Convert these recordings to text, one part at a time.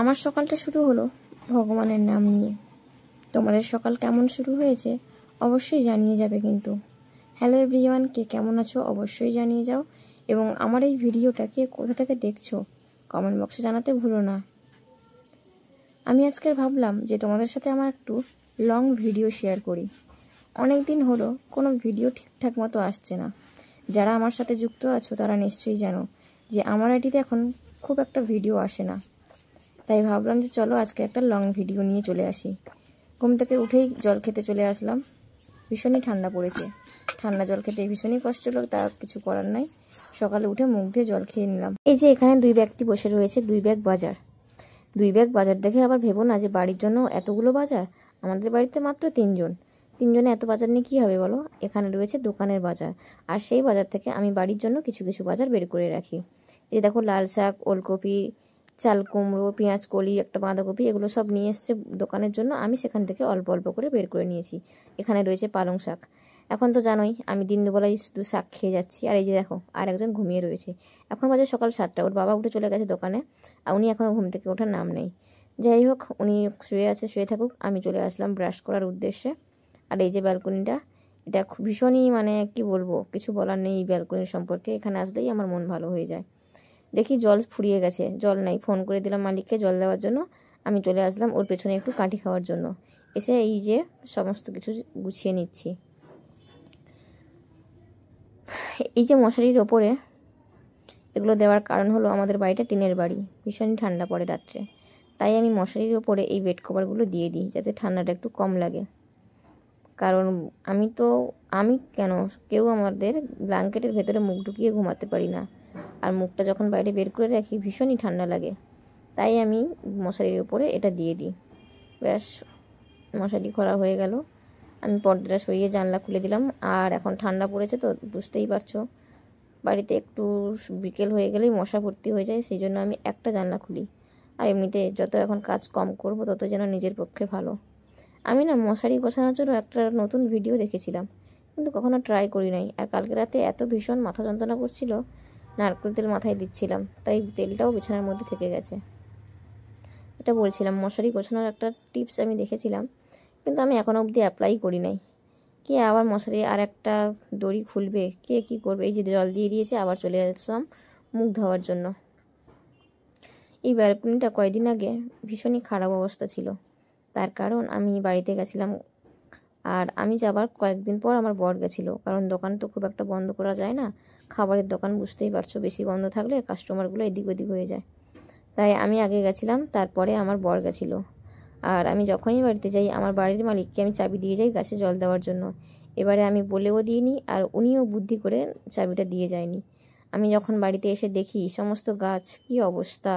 আমার সকালটা শুরু হলো ভগবানের নাম নিয়ে। তোমাদের সকাল কেমন শুরু হয়েছে অবশ্যই জানিয়ে যাবে কিন্তু। হ্যালো এভরিওয়ান, কে কেমন আছো অবশ্যই জানিয়ে যাও, এবং আমার এই ভিডিওটা কে কোথা থেকে দেখছো কমেন্ট বক্সে জানাতে ভুলো না। আমি আজকের ভাবলাম যে তোমাদের সাথে আমার একটু লং ভিডিও শেয়ার করি। অনেক দিন হলো কোনো ভিডিও ঠিকঠাক মতো আসছে না। যারা আমার সাথে যুক্ত আছো তারা নিশ্চয়ই জানো যে আমার আইডিতে এখন খুব একটা ভিডিও আসে না। তাই ভাবলাম যে চলো আজকে একটা লং ভিডিও নিয়ে চলে আসি। ঘুম থেকে উঠেই জল খেতে চলে আসলাম। ভীষণই ঠান্ডা পড়েছে, ঠান্ডা জল খেতে ভীষণই কষ্ট হলো, তা কিছু করার নাই। সকালে উঠে মুখ দিয়ে জল খেয়ে নিলাম। এই যে এখানে দুই ব্যক্তি বসে রয়েছে, দুই ব্যাগ বাজার। দুই ব্যাগ বাজার দেখে আবার ভেবো না যে বাড়ির জন্য এতগুলো বাজার। আমাদের বাড়িতে মাত্র তিনজনে এত বাজার নিয়ে কী হবে বলো। এখানে রয়েছে দোকানের বাজার, আর সেই বাজার থেকে আমি বাড়ির জন্য কিছু কিছু বাজার বের করে রাখি। এই দেখো লাল শাক, ওলকপি, চাল কুমড়ো, পেঁয়াজ কলি, একটা বাঁধাকপি, এগুলো সব নিয়ে এসছে দোকানের জন্য। আমি সেখান থেকে অল্প অল্প করে বের করে নিয়েছি। এখানে রয়েছে পালং শাক। এখন তো জানোই আমি দিন দুবেলাই শুধু শাক খেয়ে যাচ্ছি। আর এই যে দেখো আর একজন ঘুমিয়ে রয়েছে। এখন বাজে সকাল 7টা, ওর বাবা উঠে চলে গেছে দোকানে, আর উনি এখনও ঘুম থেকে ওঠার নাম নেই। যাই হোক, উনি শুয়ে আছে, শুয়ে থাকুক। আমি চলে আসলাম ব্রাশ করার উদ্দেশ্যে। আর এই যে ব্যালকনিটা, এটা ভীষণই কি বলবো, কিছু বলার নেই এই ব্যালকনির সম্পর্কে। এখানে আসলেই আমার মন ভালো হয়ে যায়। দেখি জল ফুরিয়ে গেছে, জল নাই। ফোন করে দিলাম মালিককে জল দেওয়ার জন্য। আমি চলে আসলাম ওর পেছনে একটু কাঠি খাওয়ার জন্য। এসে এই যে সমস্ত কিছু গুছিয়ে নিচ্ছি। এই যে মশারির ওপরে এগুলো দেওয়ার কারণ হলো আমাদের বাড়িটা টিনের বাড়ি, ভীষণই ঠান্ডা পড়ে রাত্রে। তাই আমি মশারির ওপরে এই বেড কভারগুলো দিয়ে দিই যাতে ঠান্ডাটা একটু কম লাগে। কারণ আমি কেন, কেউ আমাদের ব্ল্যাঙ্কেটের ভেতরে মুখ ঢুকিয়ে ঘুমাতে পারি না। আর মুখটা যখন বাইরে বের করে রাখি ভীষণই ঠান্ডা লাগে। তাই আমি মশারির উপরে এটা দিয়ে দিই। ব্যাস, মশারি করা হয়ে গেল। আমি পর্দাটা সরিয়ে জানলা খুলে দিলাম। আর এখন ঠান্ডা পড়েছে তো বুঝতেই পারছো, বাড়িতে একটু বিকেল হয়ে গেলেই মশা ভর্তি হয়ে যায়। সেই জন্য আমি একটা জানলা খুলি। আর এমনিতে যত এখন কাজ কম করব তত যেন নিজের পক্ষে ভালো। আমি না মশারি গোছানোর জন্য একটা নতুন ভিডিও দেখেছিলাম, কিন্তু কখনো ট্রাই করি নাই। আর কালকে রাতে এত ভীষণ মাথা যন্ত্রণা করছিল, নারকেল তেল মাথায় দিচ্ছিলাম, তাই তেলটাও বিছানার মধ্যে থেকে গেছে। এটা বলছিলাম, মশারি গোছানোর একটা টিপস আমি দেখেছিলাম, কিন্তু আমি এখনও অবধি অ্যাপ্লাই করি নাই। কে আবার মশারি আর একটা দড়ি খুলবে, কে কি করবে। এই যে জল দিয়ে দিয়েছে, আবার চলে আসলাম মুখ ধোয়ার জন্য। এই ব্যালকনিটা কয়েকদিন আগে ভীষণই খারাপ অবস্থা ছিল। তার কারণ আমি বাড়িতে গেছিলাম, আর আমি যাবার কয়েকদিন পর আমার বর গেছিলো। কারণ দোকান তো খুব একটা বন্ধ করা যায় না, খাবারের দোকান বুঝতেই পারছো, বেশি বন্ধ থাকলে কাস্টমারগুলো এদিক ওদিক হয়ে যায়। তাই আমি আগে গেছিলাম, তারপরে আমার বর গেছিলো। আর আমি যখনই বাড়িতে যাই আমার বাড়ির মালিককে আমি চাবি দিয়ে যাই গাছে জল দেওয়ার জন্য। এবারে আমি বলেও দিইনি, আর উনিও বুদ্ধি করে চাবিটা দিয়ে যায়নি। আমি যখন বাড়িতে এসে দেখি সমস্ত গাছ কি অবস্থা,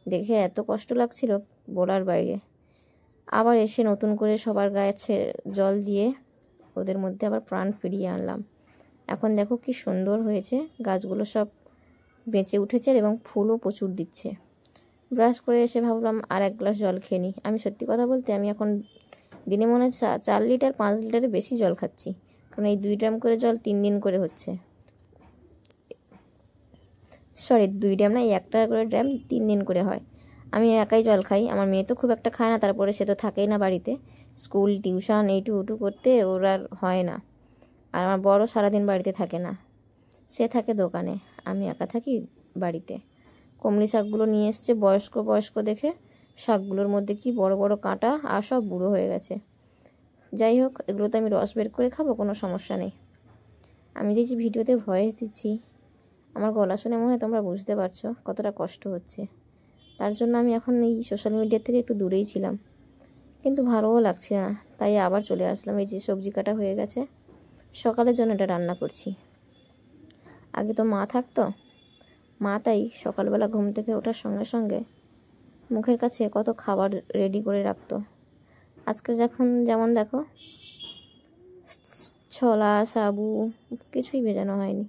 দেখে এত কষ্ট লাগছিল বলার বাইরে। আবার এসে নতুন করে সবার গাছে জল দিয়ে ওদের মধ্যে আবার প্রাণ ফিরিয়ে আনলাম। এখন দেখো কি সুন্দর হয়েছে, গাছগুলো সব বেঁচে উঠেছে এবং ফুলও প্রচুর দিচ্ছে। ব্রাশ করে এসে ভাবলাম আর এক গ্লাস জল খেয়ে নিই। আমি সত্যি কথা বলতে আমি এখন দিনে মনে হয় 4 লিটার 5 লিটারের বেশি জল খাচ্ছি। কারণ এই 2 ড্রাম করে জল 3 দিন করে হচ্ছে। সরি, 2 ড্রাম না, এই 1 টাকা করে ড্রাম 3 দিন করে হয়। আমি একাই জল খাই, আমার মেয়ে তো খুব একটা খায় না, তারপরে সে তো থাকেই না বাড়িতে, স্কুল টিউশন এইটু উটু করতে ওর আর হয় না। আর আমার বড় সারাদিন বাড়িতে থাকে না, সে থাকে দোকানে, আমি একা থাকি বাড়িতে। কমলি শাকগুলো নিয়ে এসছে বয়স্ক বয়স্ক দেখে, শাকগুলোর মধ্যে কি বড় বড় কাঁটা, আর সব বুড়ো হয়ে গেছে। যাই হোক, এগুলো তো আমি রস বের করে খাবো, কোনো সমস্যা নেই। আমি যে ভিডিওতে ভয়েস দিচ্ছি, আমার গলা শুনে মনে হয় তোমরা বুঝতে পারছো কতটা কষ্ট হচ্ছে। তার জন্য আমি এখন এই সোশ্যাল মিডিয়া থেকে একটু দূরেই ছিলাম, কিন্তু ভালোও লাগছে না, তাই আবার চলে আসলাম। এই যে সবজি কাটা হয়ে গেছে, সকালের জন্য এটা রান্না করছি। আগে তো মা থাকতো, মা তাই সকালবেলা ঘুম থেকে ওঠার সঙ্গে সঙ্গে মুখের কাছে কত খাবার রেডি করে রাখতো। আজকে যেমন দেখো, ছোলা সাবু কিছুই ভেজানো হয়নি,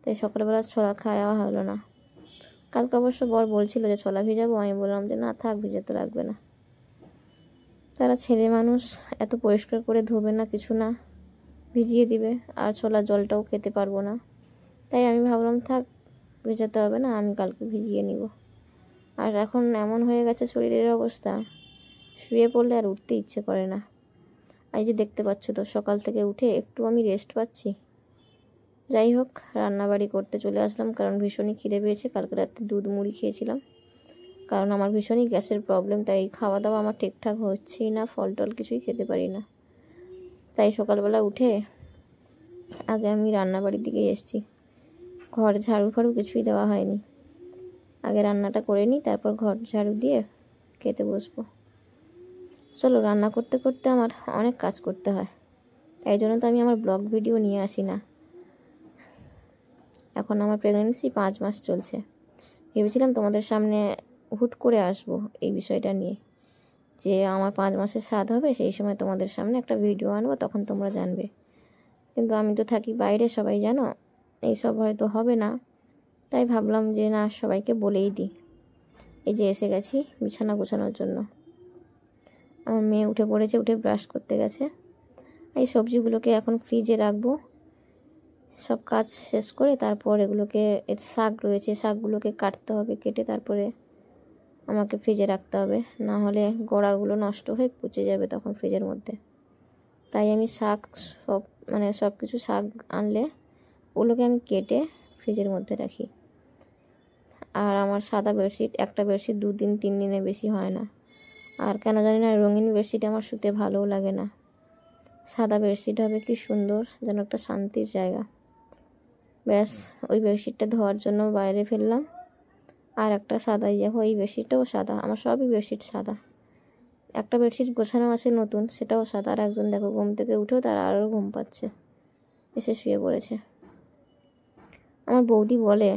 তাই সকালবেলা ছোলা খাওয়া হলো না। কালকে অবশ্য বর বলছিল যে ছোলা ভিজাবো, আমি বললাম যে না থাক, ভিজাতে লাগবে না। তারা ছেলে মানুষ, এত পরিষ্কার করে ধোবে না, কিছু না, ভিজিয়ে দিবে, আর ছোলা জলটাও খেতে পারবো না। তাই আমি ভাবলাম থাক, ভেজাতে হবে না, আমি কালকে ভিজিয়ে নিব। আর এখন এমন হয়ে গেছে শরীরের অবস্থা, শুয়ে পড়লে আর উঠতে ইচ্ছে করে না। এই যে দেখতে পাচ্ছ তো, সকাল থেকে উঠে একটু আমি রেস্ট পাচ্ছি। যাই হোক, রান্নাবাড়ি করতে চলে আসলাম, কারণ ভীষণই খিদে পেয়েছে। কালকে রাতে দুধ মুড়ি খেয়েছিলাম, কারণ আমার ভীষণই গ্যাসের প্রবলেম, তাই খাওয়া দাওয়া আমার ঠিকঠাক হচ্ছেই না, ফল টল কিছুই খেতে পারি না। তাই সকালবেলা উঠে আগে আমি রান্নাবাড়ির দিকে এসেছি। ঘর ঝাড়ু ফাড়ু কিছুই দেওয়া হয়নি, আগে রান্নাটা করে নিই, তারপর ঘর ঝাড়ু দিয়ে খেতে বসবো। চলো, রান্না করতে করতে আমার অনেক কাজ করতে হয়, তাই জন্য তো আমি আমার ব্লগ ভিডিও নিয়ে আসি না। এখন আমার প্রেগনেন্সি 5 মাস চলছে। ভেবেছিলাম তোমাদের সামনে হুট করে আসবো এই বিষয়টা নিয়ে, যে আমার 5 মাসের স্বাদ হবে, সেই সময় তোমাদের সামনে একটা ভিডিও আনবো, তখন তোমরা জানবে। কিন্তু আমি তো থাকি বাইরে, সবাই জানো, এইসব হয়তো হবে না। তাই ভাবলাম যে না, সবাইকে বলেই দিই। এই যে এসে গেছি বিছানা গোছানোর জন্য। আমার মেয়ে উঠে পড়েছে, উঠে ব্রাশ করতে গেছে। এই সবজিগুলোকে এখন ফ্রিজে রাখবো, সব কাজ শেষ করে। তারপর এগুলোকে, শাক রয়েছে, শাকগুলোকে কাটতে হবে, কেটে তারপরে আমাকে ফ্রিজে রাখতে হবে, না হলে গোড়াগুলো নষ্ট হয়ে পচে যাবে তখন ফ্রিজের মধ্যে। তাই আমি শাক সব কিছু শাক আনলে ওগুলোকে আমি কেটে ফ্রিজের মধ্যে রাখি। আর আমার সাদা বেডশিট, একটা বেডশিট 2 দিন 3 দিনে বেশি হয় না। আর কেন জানি না, রঙিন বেডশিট আমার শুতে ভালোও লাগে না। সাদা বেডশিট হবে কি সুন্দর, যেন একটা শান্তির জায়গা। ব্যাস, ওই বেডশিটটা ধোয়ার জন্য বাইরে ফেললাম। আর একটা সাদা, দেখো এই বেডশিটটাও সাদা, আমার সবই বেডশিট সাদা। একটা বেডশিট গোছানো আছে নতুন, সেটাও সাদা। আর একজন দেখো ঘুম থেকে উঠেও তার আরও ঘুম পাচ্ছে, এসে শুয়ে পড়েছে। আমার বৌদি বলে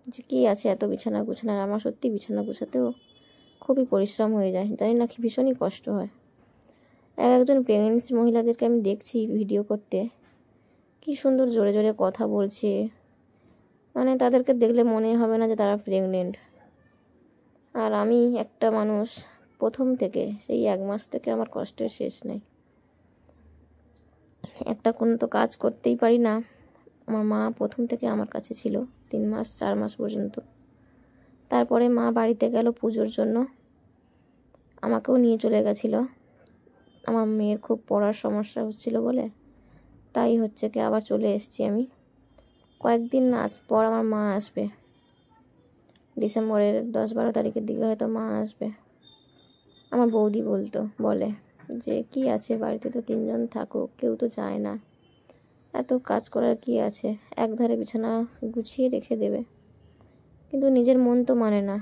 যে কী আছে এত বিছানা গুছানোর। আমার সত্যি বিছানা গুছাতেও খুবই পরিশ্রম হয়ে যায়, জানি না কি ভীষণই কষ্ট হয়। একজন প্রেগনেন্সি মহিলাদেরকে আমি দেখছি ভিডিও করতে, কি সুন্দর জোরে জোরে কথা বলছে, মানে তাদেরকে দেখলে মনে হবে না যে তারা প্রেগনেন্ট। আর আমি একটা মানুষ, প্রথম থেকে সেই 1 মাস থেকে আমার কষ্টের শেষ নেই। একটা কোনো তো কাজ করতেই পারি না। আমার মা প্রথম থেকে আমার কাছে ছিল 3 মাস 4 মাস পর্যন্ত। তারপরে মা বাড়িতে গেল পুজোর জন্য, আমাকেও নিয়ে চলে গেছিলো। আমার মেয়ের খুব পড়ার সমস্যা হচ্ছিল বলে, তাই হচ্ছে কি আবার চলে এসেছি আমি। কয়েকদিন পর আমার মা আসবে, ডিসেম্বরের 10-12 তারিখের দিকে হয়তো মা আসবে। আমার বৌদি বলে যে কি আছে বাড়িতে, তো 3 জন থাকো, কেউ তো যায় না, এত কাজ করার কি আছে, একধারে বিছানা গুছিয়ে রেখে দেবে। কিন্তু নিজের মন তো মানে না।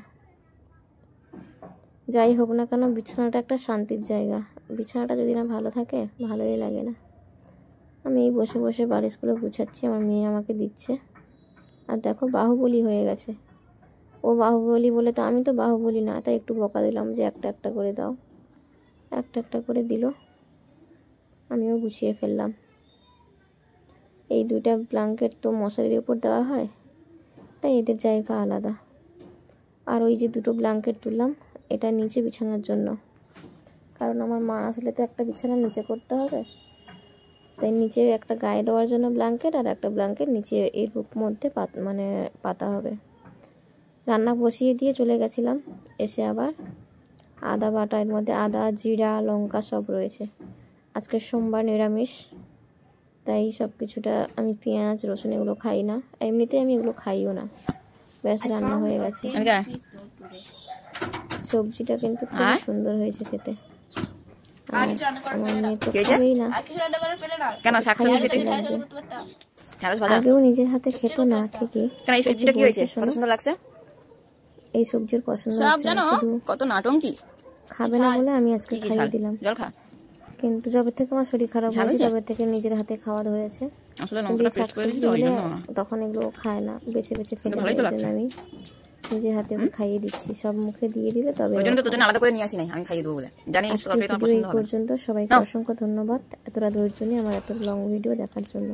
যাই হোক না কেন, বিছানাটা একটা শান্তির জায়গা। বিছানাটা যদি না ভালো থাকে, ভালোই লাগে না। আমি এই বসে বসে বালিশগুলো গুছাচ্ছি, আমার মেয়ে আমাকে দিচ্ছে। আর দেখো বাহুবলী হয়ে গেছে। ও বাহুবলী বলে, তো আমি তো বাহুবলী না, তাই একটু বকা দিলাম যে একটা একটা করে দাও। একটা একটা করে দিল, আমিও গুছিয়ে ফেললাম। এই 2টা ব্ল্যাঙ্কেট তো মশারির উপর দেওয়া হয়, তাই এদের জায়গা আলাদা। আর ওই যে 2টো ব্ল্যাঙ্কেট তুললাম, এটা নিচে বিছানার জন্য, কারণ আমার মা আসলে তো একটা বিছানা নিচে করতে হবে, তাই নিচে একটা গায়ে দেওয়ার জন্য ব্ল্যাঙ্কেট, আর একটা ব্ল্যাঙ্কেট নিচে এর মধ্যে পাতা হবে। রান্না বসিয়ে দিয়ে চলে গেছিলাম, এসে আবার আদা বাটা, এর মধ্যে আদা জিরা লঙ্কা সব রয়েছে। আজকে সোমবার নিরামিষ, তাই সব কিছুটা আমি পেঁয়াজ রসুন এগুলো খাই না, এমনিতে আমি এগুলো খাইও না। ব্যাস, রান্না হয়ে গেছে। সবজিটা কিন্তু খুব সুন্দর হয়েছে খেতে। আমার মেয়ে তো খাবেই না, আগেও নিজের হাতে খেত না ঠিকই। এই সবজির পছন্দ কত নাটঙ্কি খাবে না বলে আমি আজকে খাইয়ে দিলাম। কিন্তু যবে থেকে আমার শরীর খারাপ হয়েছে, তবে থেকে নিজের হাতে খাওয়া ধরেছে। তখন এগুলো খায় না, বেছে বেছে ফেলে দেয়। আমি নিজের হাতে খাইয়ে দিচ্ছি, সব মুখে দিয়ে দিলে তবে। এই পর্যন্ত। সবাইকে অসংখ্য ধন্যবাদ এতটা ধৈর্য নিয়ে আমার এত লং ভিডিও দেখার জন্য।